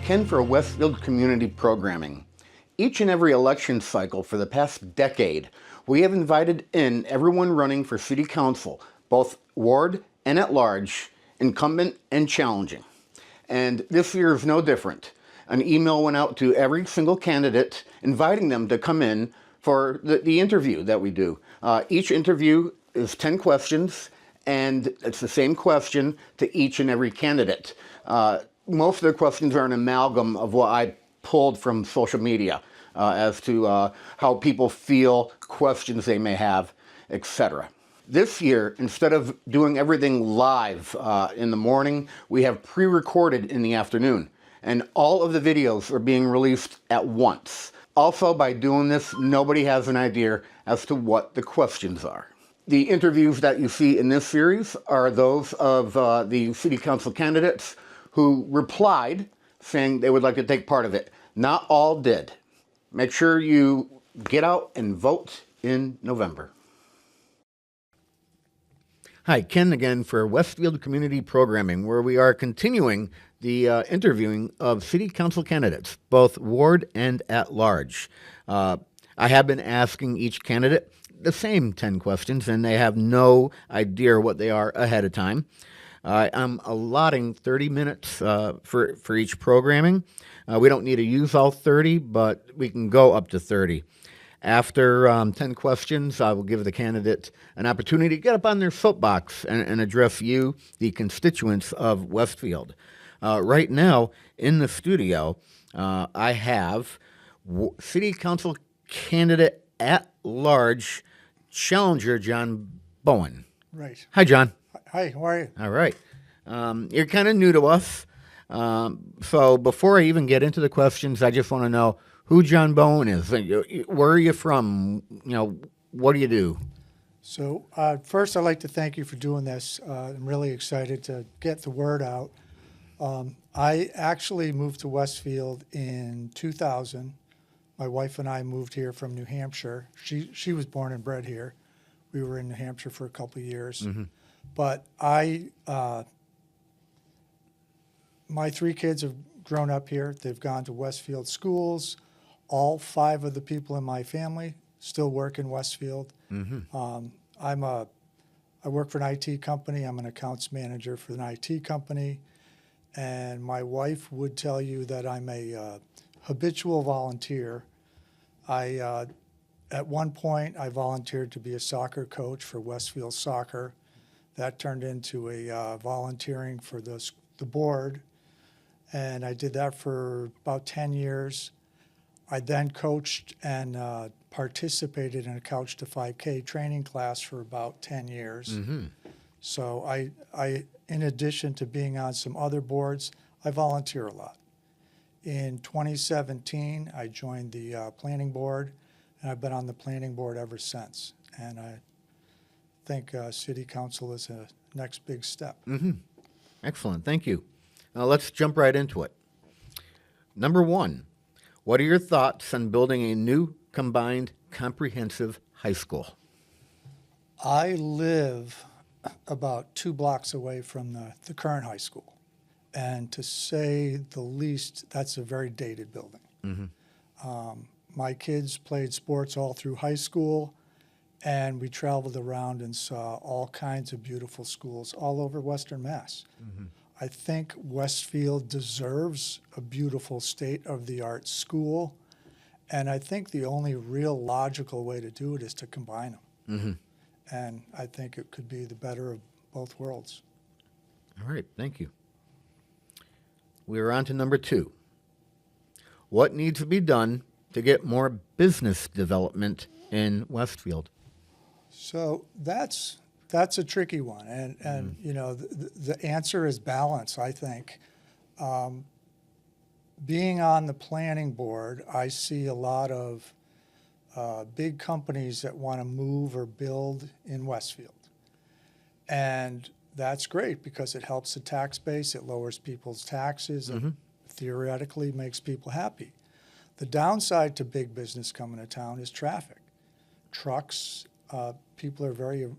Ken for Westfield Community Programming. Each and every election cycle for the past decade, we have invited in everyone running for City Council, both ward and at large, incumbent and challenging. And this year is no different. An email went out to every single candidate inviting them to come in for the interview that we do. Each interview is 10 questions, and it's the same question to each and every candidate. Most of the questions are an amalgam of what I pulled from social media as to how people feel, questions they may have, etc. This year, instead of doing everything live in the morning, we have pre-recorded in the afternoon. And all of the videos are being released at once. Also, by doing this, nobody has an idea as to what the questions are. The interviews that you see in this series are those of the City Council candidates who replied saying they would like to take part of it. Not all did. Make sure you get out and vote in November. Hi, Ken again for Westfield Community Programming, where we are continuing the interviewing of City Council candidates, both ward and at large. I have been asking each candidate the same 10 questions, and they have no idea what they are ahead of time. I'm allotting 30 minutes for each programming. We don't need to use all 30, but we can go up to 30. After 10 questions, I will give the candidate an opportunity to get up on their soapbox and address you, the constituents of Westfield. Right now, in the studio, I have City Council candidate at large, challenger John Bowen. Right. Hi, John. Hi, how are you? All right. You're kind of new to us. So before I even get into the questions, I just want to know who John Bowen is. Where are you from? What do you do? So first, I'd like to thank you for doing this. I'm really excited to get the word out. I actually moved to Westfield in 2000. My wife and I moved here from New Hampshire. She was born and bred here. We were in New Hampshire for a couple of years. Mm-hmm. But my three kids have grown up here. They've gone to Westfield schools. All 5 of the people in my family still work in Westfield. Mm-hmm. I work for an IT company. I'm an accounts manager for an IT company. And my wife would tell you that I'm a habitual volunteer. At one point, I volunteered to be a soccer coach for Westfield Soccer. That turned into a volunteering for the board. And I did that for about 10 years. I then coached and participated in a Couch to 5K training class for about 10 years. Mm-hmm. So I, in addition to being on some other boards, I volunteer a lot. In 2017, I joined the planning board, and I've been on the planning board ever since. And I think City Council is a next big step. Mm-hmm. Excellent. Thank you. Now let's jump right into it. Number 1, what are your thoughts on building a new combined comprehensive high school? I live about 2 blocks away from the current high school. And to say the least, that's a very dated building. Mm-hmm. My kids played sports all through high school, and we traveled around and saw all kinds of beautiful schools all over Western Mass. Mm-hmm. I think Westfield deserves a beautiful state-of-the-art school, and I think the only real logical way to do it is to combine them. Mm-hmm. And I think it could be the better of both worlds. All right, thank you. We're on to number 2. What needs to be done to get more business development in Westfield? So that's a tricky one, and the answer is balance, I think. Being on the planning board, I see a lot of big companies that want to move or build in Westfield. And that's great because it helps the tax base, it lowers people's taxes, and theoretically makes people happy. The downside to big business coming to town is traffic. Trucks, people are very,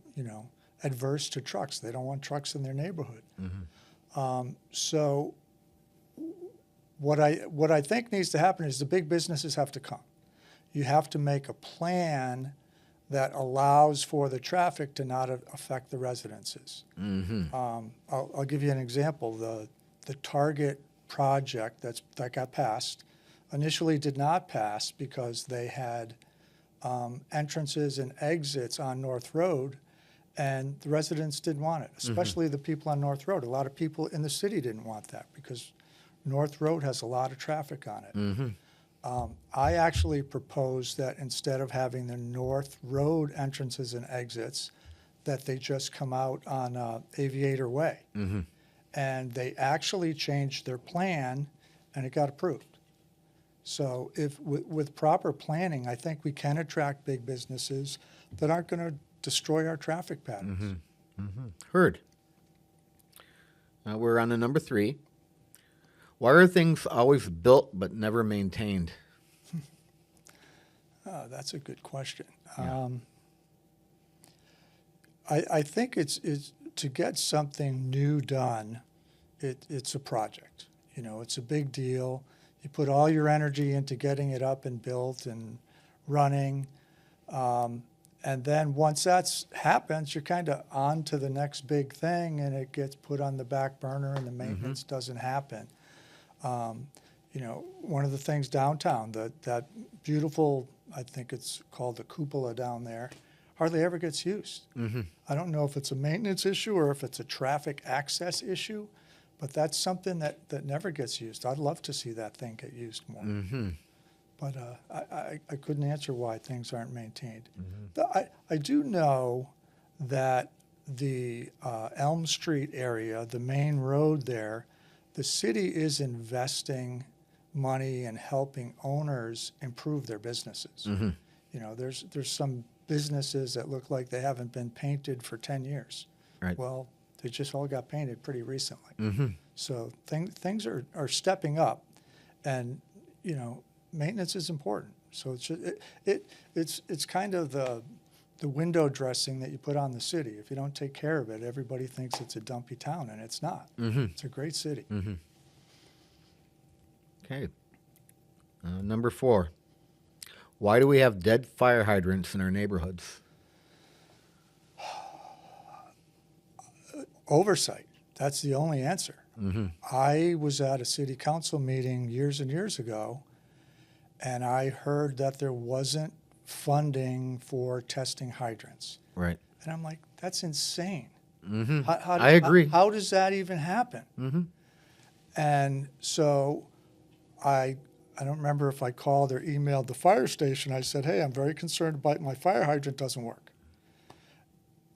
adverse to trucks. They don't want trucks in their neighborhood. Mm-hmm. So what I think needs to happen is the big businesses have to come. You have to make a plan that allows for the traffic to not affect the residences. I'll give you an example. The Target project that got passed initially did not pass because they had entrances and exits on North Road, and the residents didn't want it, especially the people on North Road. A lot of people in the city didn't want that because North Road has a lot of traffic on it. I actually proposed that instead of having the North Road entrances and exits, that they just come out on Aviator Way. And they actually changed their plan, and it got approved. So if with proper planning, I think we can attract big businesses that aren't going to destroy our traffic patterns. Heard. We're on to number 3. Why are things always built but never maintained? Oh, that's a good question. I think it's to get something new done, it's a project. You know, it's a big deal. You put all your energy into getting it up and built and running. And then once that's happens, you're kind of on to the next big thing, and it gets put on the back burner, and the maintenance doesn't happen. You know, one of the things downtown, that beautiful, I think it's called the cupola down there, hardly ever gets used. I don't know if it's a maintenance issue or if it's a traffic access issue, but that's something that never gets used. I'd love to see that thing get used more. But I couldn't answer why things aren't maintained. I do know that the Elm Street area, the main road there, the city is investing money and helping owners improve their businesses. You know, there's some businesses that look like they haven't been painted for 10 years. Right. Well, they just all got painted pretty recently. So things are stepping up, and you know, maintenance is important. So it's kind of the window dressing that you put on the city. If you don't take care of it, everybody thinks it's a dumpy town, and it's not. It's a great city. Okay. Number 4. Why do we have dead fire hydrants in our neighborhoods? Oversight. That's the only answer. I was at a city council meeting years and years ago, and I heard that there wasn't funding for testing hydrants. Right. And I'm like, that's insane. I agree. How does that even happen? And so I don't remember if I called or emailed the fire station. I said, hey, I'm very concerned about my fire hydrant doesn't work.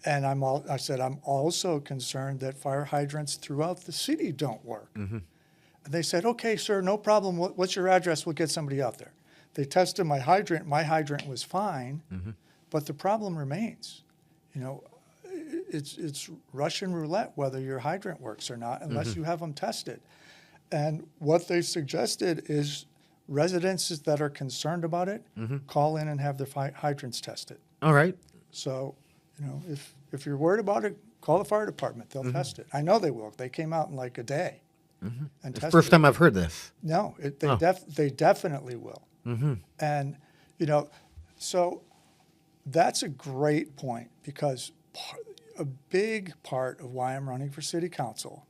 And I said, I'm also concerned that fire hydrants throughout the city don't work. And they said, okay, sir, no problem. What's your address? We'll get somebody out there. They tested my hydrant. My hydrant was fine, but the problem remains. You know, it's Russian roulette whether your hydrant works or not unless you have them tested. And what they suggested is residents that are concerned about it call in and have their hydrants tested. All right. So, you know, if you're worried about it, call the fire department. They'll test it. I know they will. They came out in like a day and It's the tested first it. time I've heard this. No, they definitely will. And, you know, so that's a great point because a big part of why I'm running for city council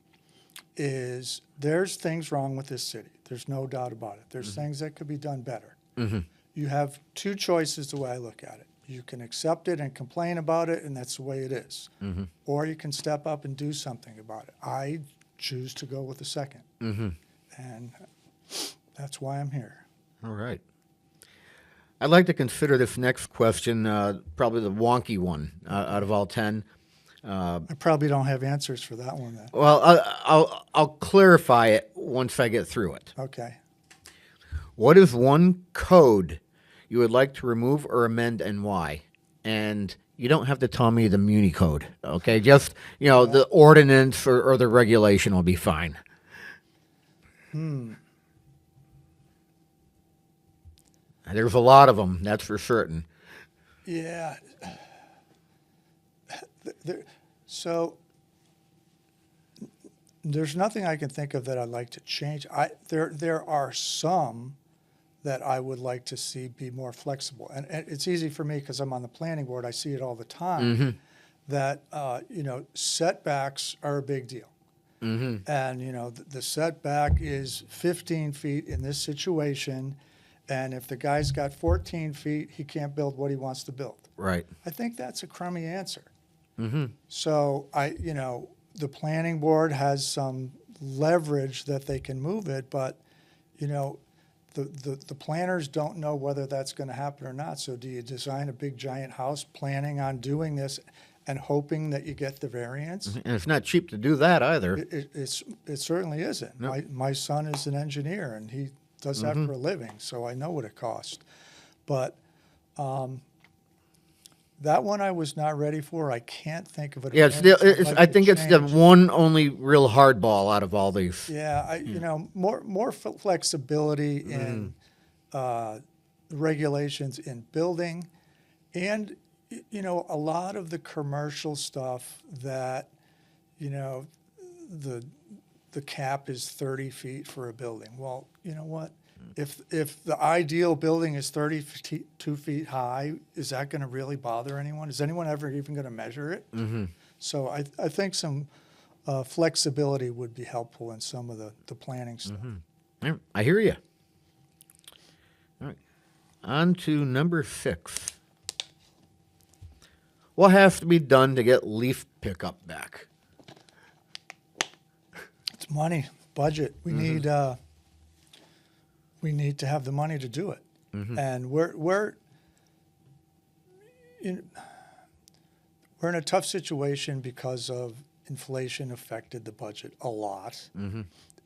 is there's things wrong with this city. There's no doubt about it. There's things that could be done better. You have 2 choices the way I look at it. You can accept it and complain about it, and that's the way it is. Or you can step up and do something about it. I choose to go with the second. And that's why I'm here. All right. I'd like to consider this next question probably the wonky one out of all 10. I probably don't have answers for that one then. Well, I'll clarify it once I get through it. Okay. What is one code you would like to remove or amend, and why? And you don't have to tell me the Muni code, okay? Just, you know, the ordinance or the regulation will be fine. There's a lot of them, that's for certain. Yeah. So There's nothing I can think of that I'd like to change. There are some that I would like to see be more flexible. And it's easy for me because I'm on the planning board. I see it all the time that, setbacks are a big deal. And, the setback is 15 feet in this situation. And if the guy's got 14 feet, he can't build what he wants to build. Right. I think that's a crummy answer. So the planning board has some leverage that they can move it, but, the planners don't know whether that's going to happen or not. So do you design a big giant house planning on doing this and hoping that you get the variance? And it's not cheap to do that either. It certainly isn't. No. My son is an engineer and he does that for a living, so I know what it costs. But that one I was not ready for. I can't think of it. Yeah, I think it's the one only real hardball out of all these. Yeah, more flexibility in regulations in building, and a lot of the commercial stuff that the cap is 30 feet for a building. Well, you know what? If the ideal building is 32 feet high, is that going to really bother anyone? Is anyone ever even going to measure it? So I think some flexibility would be helpful in some of the planning stuff. Yeah, I hear you. All right. On to number 6. What has to be done to get leaf pickup back? It's money, budget. We need to have the money to do it, and we're in a tough situation because of inflation affected the budget a lot.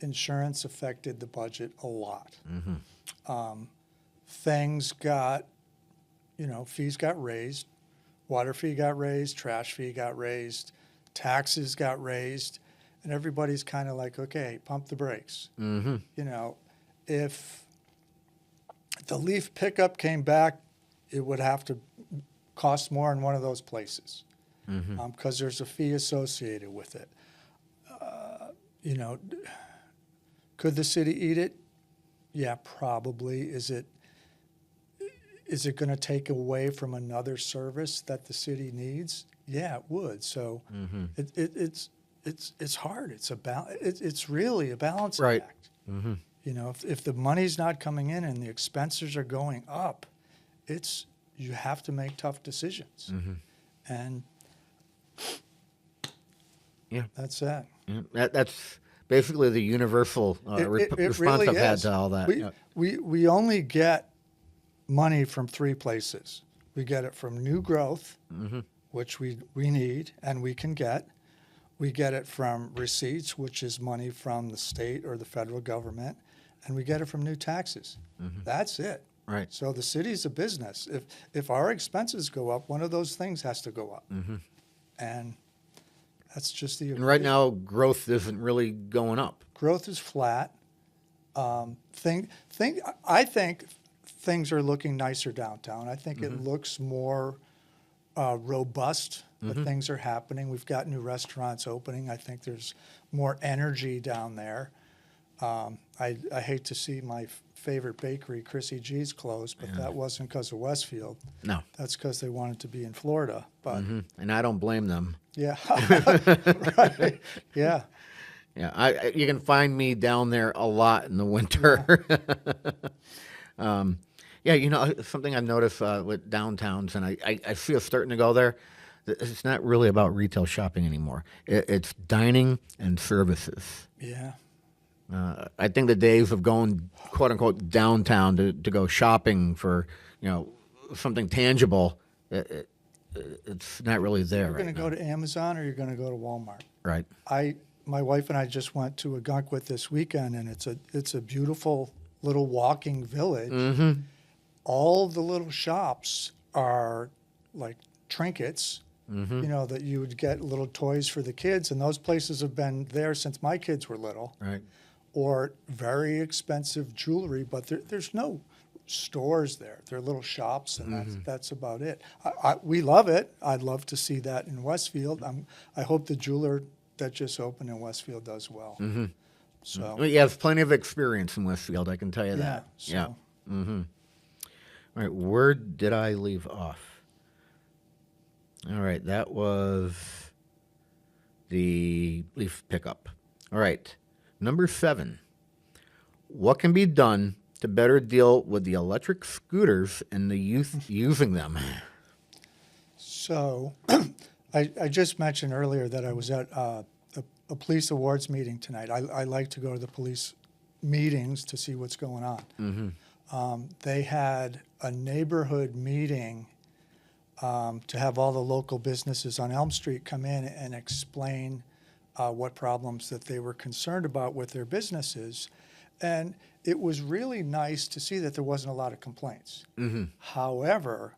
Insurance affected the budget a lot. Things got, fees got raised. Water fee got raised, trash fee got raised, taxes got raised, and everybody's kind of like, okay, pump the brakes. If the leaf pickup came back, it would have to cost more in one of those places because there's a fee associated with it. Could the city eat it? Yeah, probably. Is it going to take away from another service that the city needs? Yeah, it would. So it's hard. It's really a balancing act. If the money's not coming in and the expenses are going up, you have to make tough decisions. And that's that. That's basically the universal response really I've had is. to all that. We only get money from 3 places. We get it from new growth, which we need and we can get. We get it from receipts, which is money from the state or the federal government, and we get it from new taxes. That's it. Right. So the city's a business. If our expenses go up, one of those things has to go up. And that's just the. And right now, growth isn't really going up. Growth is flat. I think things are looking nicer downtown. I think it looks more robust. That things are happening. We've got new restaurants opening. I think there's more energy down there. I hate to see my favorite bakery, Chrissy G's, close, but that wasn't because of Westfield. No. That's because they wanted to be in Florida. But And I don't blame them. yeah, right. Yeah. Yeah, you can find me down there a lot in the winter. Something I've noticed with downtowns, and I see us starting to go there. It's not really about retail shopping anymore. It's dining and services. Yeah. I think the days of going, quote unquote, downtown to go shopping for, something tangible, it's not really there. You're going to go to Amazon or you're going to go to Walmart. Right. My wife and I just went to Algonquin this weekend, and it's a beautiful little walking village. All the little shops are like trinkets, that you would get little toys for the kids, and those places have been there since my kids were little. Right. Or very expensive jewelry, but there's no stores there. They're little shops, and that's about it. We love it. I'd love to see that in Westfield. I hope the jeweler that just opened in Westfield does well. So Well, you have plenty of experience in Westfield, I can tell you yeah, that. so Yeah. All right, where did I leave off? All right, that was the leaf pickup. All right, number 7. What can be done to better deal with the electric scooters and the youth using them? So I just mentioned earlier that I was at a police awards meeting tonight. I like to go to the police meetings to see what's going on. They had a neighborhood meeting to have all the local businesses on Elm Street come in and explain what problems that they were concerned about with their businesses. And it was really nice to see that there wasn't a lot of complaints. However,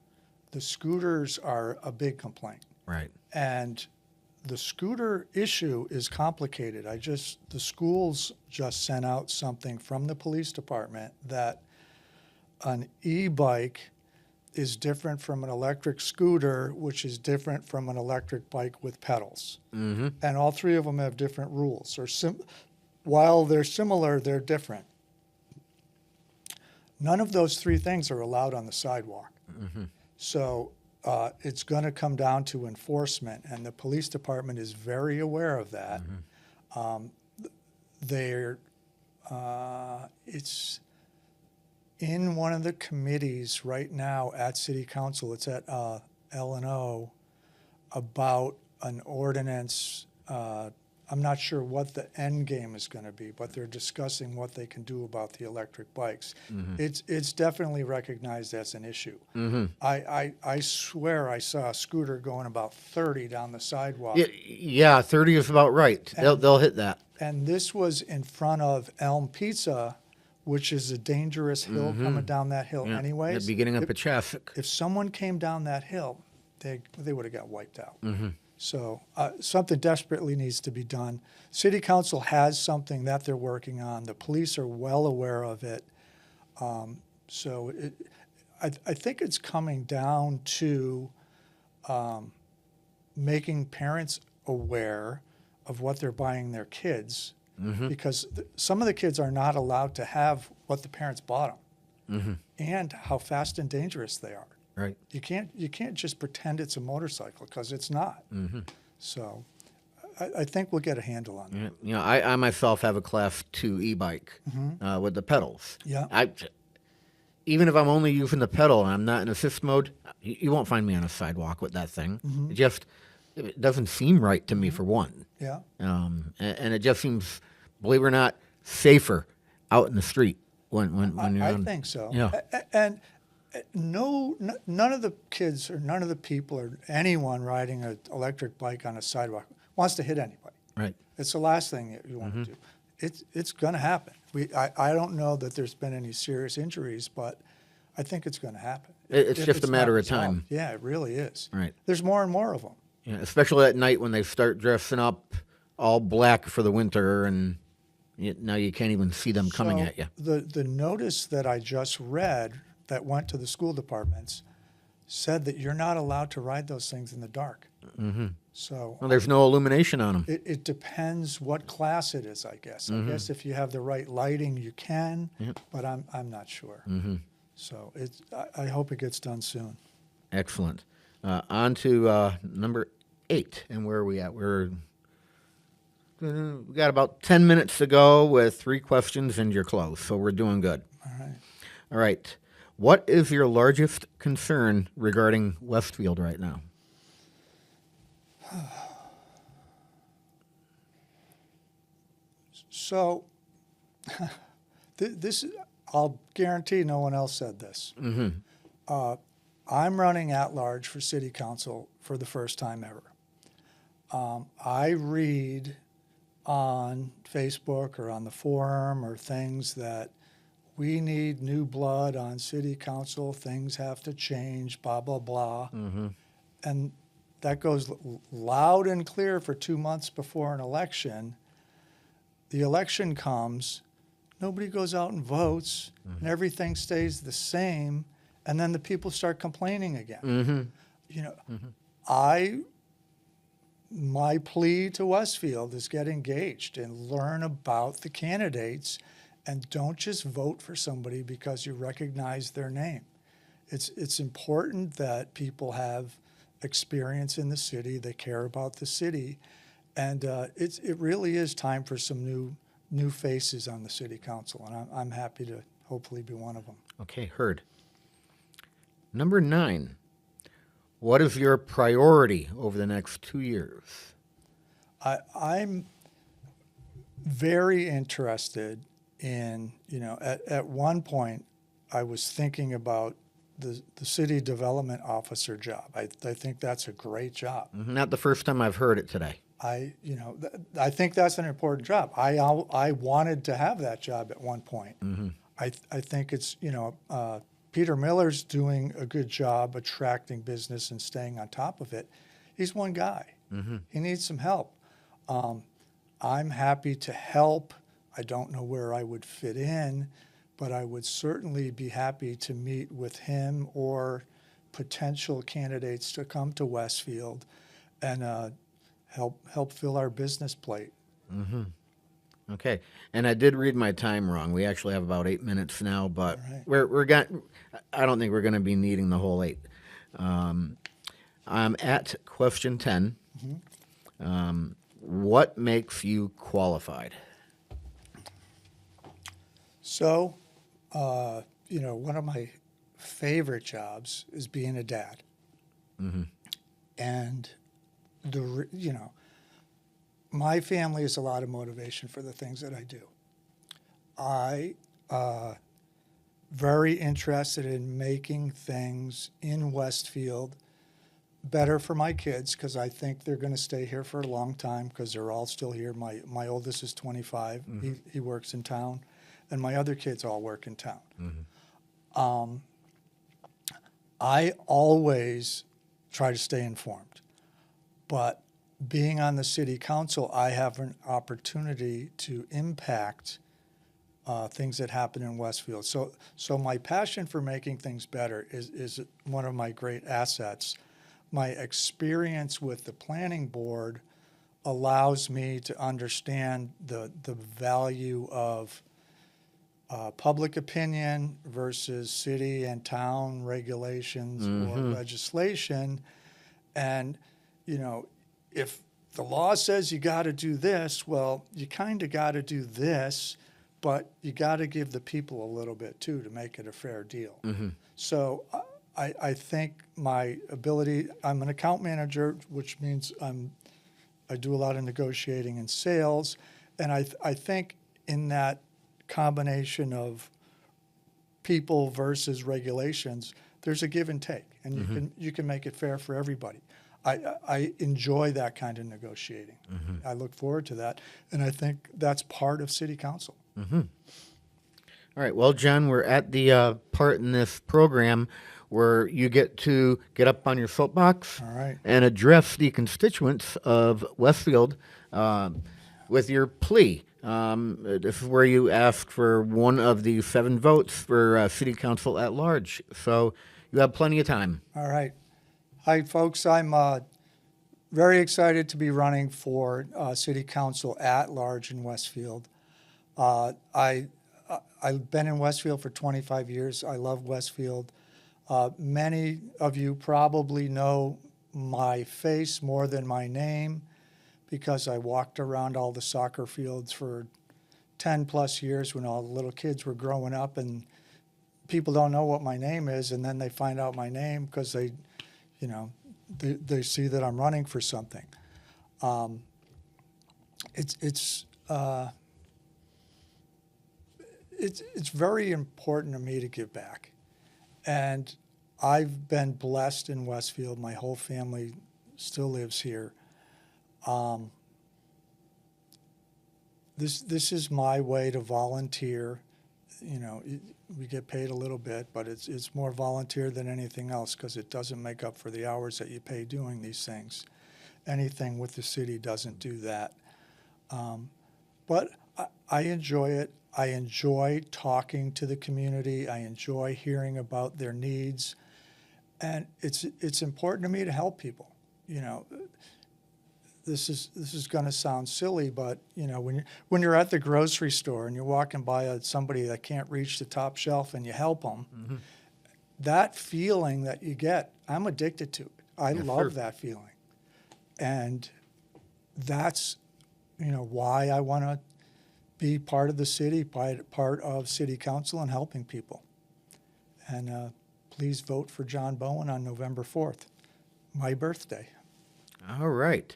the scooters are a big complaint. Right. And the scooter issue is complicated. The schools just sent out something from the police department that an e-bike is different from an electric scooter, which is different from an electric bike with pedals. And all three of them have different rules. While they're similar, they're different. None of those three things are allowed on the sidewalk. So it's going to come down to enforcement, and the police department is very aware of that. It's in one of the committees right now at City Council. It's at L&O about an ordinance. I'm not sure what the end game is going to be, but they're discussing what they can do about the electric bikes. It's definitely recognized as an issue. I swear I saw a scooter going about 30 down the sidewalk. Yeah, 30 is about right. They'll hit that. And this was in front of Elm Pizza, which is a dangerous hill coming down that hill anyways. At the beginning of Pachasik. If someone came down that hill, they would have got wiped out. So something desperately needs to be done. City Council has something that they're working on. The police are well aware of it. I think it's coming down to making parents aware of what they're buying their kids, because some of the kids are not allowed to have what the parents bought them, and how fast and dangerous they are. Right. You can't just pretend it's a motorcycle, because it's not. So I think we'll get a handle on that. You know, I myself have a Class 2 e-bike with the pedals. Yeah. Even if I'm only using the pedal and I'm not in assist mode, you won't find me on a sidewalk with that thing. It doesn't seem right to me, for one. Yeah. And it just seems, believe it or not, safer out in the street when you're I on. think so. Yeah. And none of the kids or none of the people or anyone riding an electric bike on a sidewalk wants to hit anybody. Right. It's the last thing that you want to do. It's going to happen. I don't know that there's been any serious injuries, but I think it's going to happen. It's if just a matter not of time. resolved. Yeah, it really is. Right. There's more and more of them. Yeah, especially at night when they start dressing up all black for the winter, and now you can't even see them coming So at you. The notice that I just read that went to the school departments said that you're not allowed to ride those things in the dark. So Well, there's no illumination on them. it depends what class it is, I guess. I guess if you have the right lighting, you can, but I'm not sure. So I hope it gets done soon. Excellent. On to number 8, and where are we at? We got about 10 minutes to go with 3 questions and you're close, so we're doing good. All right. All right. What is your largest concern regarding Westfield right now? So this, I'll guarantee no one else said this. I'm running at large for city council for the first time ever. I read on Facebook or on the forum or things that we need new blood on city council, things have to change, blah, blah, blah. And that goes loud and clear for 2 months before an election. The election comes, nobody goes out and votes, and everything stays the same, and then the people start complaining again. You know, I my plea to Westfield is get engaged and learn about the candidates, and don't just vote for somebody because you recognize their name. It's important that people have experience in the city, they care about the city, and it really is time for some new faces on the city council, and I'm happy to hopefully be one of them. Okay, heard. Number 9. What is your priority over the next 2 years? I'm very interested in, at one point I was thinking about the city development officer job. I think that's a great job. Not the first time I've heard it today. I think that's an important job. I wanted to have that job at one point. I think it's, Peter Miller's doing a good job attracting business and staying on top of it. He's one guy. He needs some help. I'm happy to help. I don't know where I would fit in, but I would certainly be happy to meet with him or potential candidates to come to Westfield and help fill our business plate. Okay, and I did read my time wrong. We actually have about 8 minutes now, but right. I don't think we're going to be needing the whole 8. I'm at question 10. What makes you qualified? So, one of my favorite jobs is being a dad. And my family is a lot of motivation for the things that I do. I very interested in making things in Westfield better for my kids, because I think they're going to stay here for a long time because they're all still here. My oldest is 25. He works in town, and my other kids all work in town. I always try to stay informed, but being on the city council, I have an opportunity to impact things that happen in Westfield. So my passion for making things better is one of my great assets. My experience with the planning board allows me to understand the value of public opinion versus city and town regulations or legislation. And, if the law says you got to do this, well, you kind of got to do this, but you got to give the people a little bit too to make it a fair deal. So I think my ability, I'm an account manager, which means I do a lot of negotiating and sales. And I think in that combination of people versus regulations, there's a give and take, and you can make it fair for everybody. I enjoy that kind of negotiating. I look forward to that, and I think that's part of city council. All right. Well, John, we're at the part in this program where you get to get up on your soapbox All right. and address the constituents of Westfield with your plea. This is where you ask for one of the 7 votes for city council at large. So you have plenty of time. All right. Hi, folks. I'm very excited to be running for city council at large in Westfield. I've been in Westfield for 25 years. I love Westfield. Many of you probably know my face more than my name because I walked around all the soccer fields for 10 plus years when all the little kids were growing up, and people don't know what my name is, and then they find out my name because they see that I'm running for something. It's very important to me to give back. And I've been blessed in Westfield. My whole family still lives here. This is my way to volunteer. We get paid a little bit, but it's more volunteer than anything else because it doesn't make up for the hours that you pay doing these things. Anything with the city doesn't do that. But I enjoy it. I enjoy talking to the community. I enjoy hearing about their needs. And it's important to me to help people. this is going to sound silly, but you know, when you're at the grocery store and you're walking by somebody that can't reach the top shelf and you help them, that feeling that you get, I'm addicted to it. I Yes, love sir. that feeling, and that's, you know, why I want to be part of the city, part of city council, and helping people. And please vote for John Bowen on November 4th, my birthday. All right.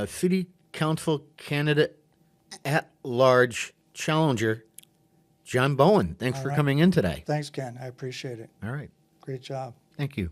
City Council candidate at large challenger, John Bowen. Thanks All for right. coming in today. Thanks, Ken. I appreciate it. All right. Great job. Thank you.